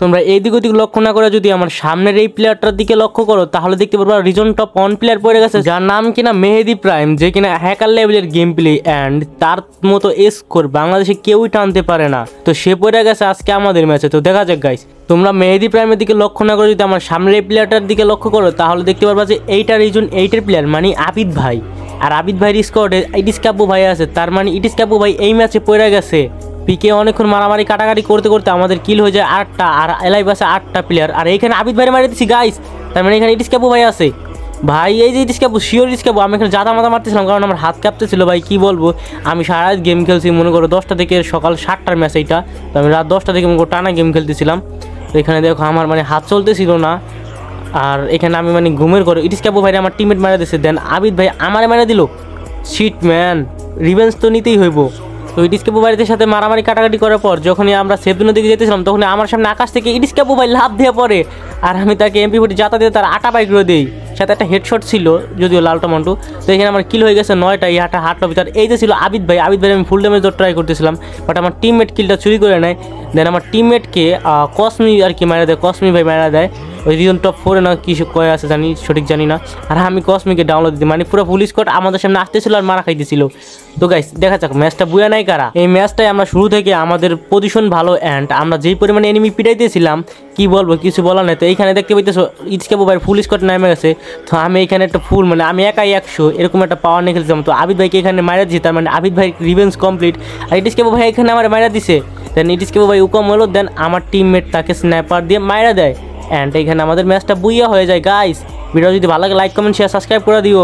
তোমরা এই দিক ওদিক লক্ষ্য না করে যদি আমার সামনের এই প্লেয়ারটার দিকে লক্ষ্য করো তাহলে দেখতে পারবা রিজন টপ 1 প্লেয়ার পড়ে গেছে, যার নাম কিনা মেহেদি প্রাইম, যে কিনা হ্যাকার লেভেলের গেম প্লে অ্যান্ড তার মতো স্কোর বাংলাদেশে কেউই টানতে পারে না। তো সে পড়ে গেছে আজকে আমাদের ম্যাচে। তো দেখা যাক গাইস, তোমরা মেহেদি প্রাইমের দিকে লক্ষ্য না করে যদি আমার সামনের এই প্লেয়ারটার দিকে লক্ষ্য করো তাহলে দেখতে পারবা যে এইটা রিজন 8-এর প্লেয়ার মানে আবিদ ভাই। আর আবিদ ভাইয়ের স্কোয়াডে ইটিস কাব্বু ভাই আছে, তার মানে ইটিস কাব্বু ভাই এই ম্যাচে পড়ে গেছে। পিকে অনেকক্ষণ মারামারি কাটাকাটি করতে করতে আমাদের কিল হয়ে যায় 8টা, আর এলাইভ আছে 8টা প্লেয়ার। আর এইখানে আবিদ ভাই মারি দিচ্ছি গাইস, তার মানে এখানে ইটিস কাব্বু ভাই আছে। ভাই এই যে ইটিস কাব্বু, শিওর ইটিস কাব্বু। আমি এখানে জাদা মাথা মারতেছিলাম কারণ আমার হাত কাঁপতেছিল ভাই, কি বলবো। আমি সারা রাত গেম খেলছি, মনে করো 10টা থেকে সকাল 7টার ম্যাচ এইটা। তো আমি রাত 10টা থেকে মনে করো টানা গেম খেলতেছিলাম। তো এখানে দেখো আমার মানে হাত চলতেছিল না, আর এখানে আমি মানে ঘুমের করে ইটিস কাব্বু ভাই আমার টিমমেট মারা দিচ্ছে, দেন আবিদ ভাই আমারে মারা দিল। শিট ম্যান, রিভেঞ্জ তো নিতেই হইব। তো ইটিস কাব্বু ভাইয়ের সাথে মারামারি কাটাকাটি করার পর যখনই আমরা সেফজোনের দিকে যেতেছিলাম তখন আমার সামনে আকাশ থেকে ইটিস কাব্বু ভাই লাভ দিয়ে পড়ে, আর আমি তাকে MP40 জাতা দিয়ে তার 8টা বাইক করে দিই। সাথে একটা হেডশট ছিল যদিও লাল টমেটো। তো এখানে আমার কিল হয়ে গেছে 9টা, এই হাটটা ভিতর। এই যে ছিল আবিদ ভাই, আবিদ ভাই আমি ফুল ড্যামেজ ট্রাই করতেছিলাম, বাট আমার টিমমেট কিলটা চুরি করে নেয়। দেন আমার টিমমেটকে কসমি আর কি মারা দেয়, কসমি ভাই মারা দেয়। ওই রিজন টপ 4-এ না কিছু কয়ে আছে জানি, সঠিক জানি না। আর আমি কসমিকে ডাউনলোড দিই, মানে পুরো ফুল স্কোয়াড আমাদের সামনে আসতেছিল আর মারা খাইতেছিল। তো গাইস দেখা যাক ম্যাচটা বুয়া নাই কারা। এই ম্যাচটাই আমরা শুরু থেকে আমাদের পজিশন ভালো অ্যান্ড আমরা যেই পরিমাণে এনিমি পিটাইতেছিলাম কি বলবো, কিছু বলার নাই। তো এইখানে দেখতে পাইতেছো ইটিস কাব্বু ভাই ফুল স্কোয়াড নেমে গেছে। তো আমি এখানে একটা ফুল মানে আমি একাই 100 এরকম একটা পাওয়ার নিয়ে খেলছিলাম। তো আবিদ ভাইকে এখানে মারা দিয়েছি, তার মানে আবিদ ভাই রিভেঞ্জ কমপ্লিট। আর ইটিস কাব্বু ভাই এখানে আমার মারা দিছে। দেন ইটিস কাব্বু ভাই উকম হলো, দেন আমার টিমমেট তাকে স্ন্যাপার দিয়ে মারা দেয়। অ্যান্ড এখানে আমাদের ম্যাচটা বুইয়া হয়ে যায় গাইস। ভিডিও যদি ভালো লাগে লাইক কমেন্ট শেয়ার সাবস্ক্রাইব করে দিও।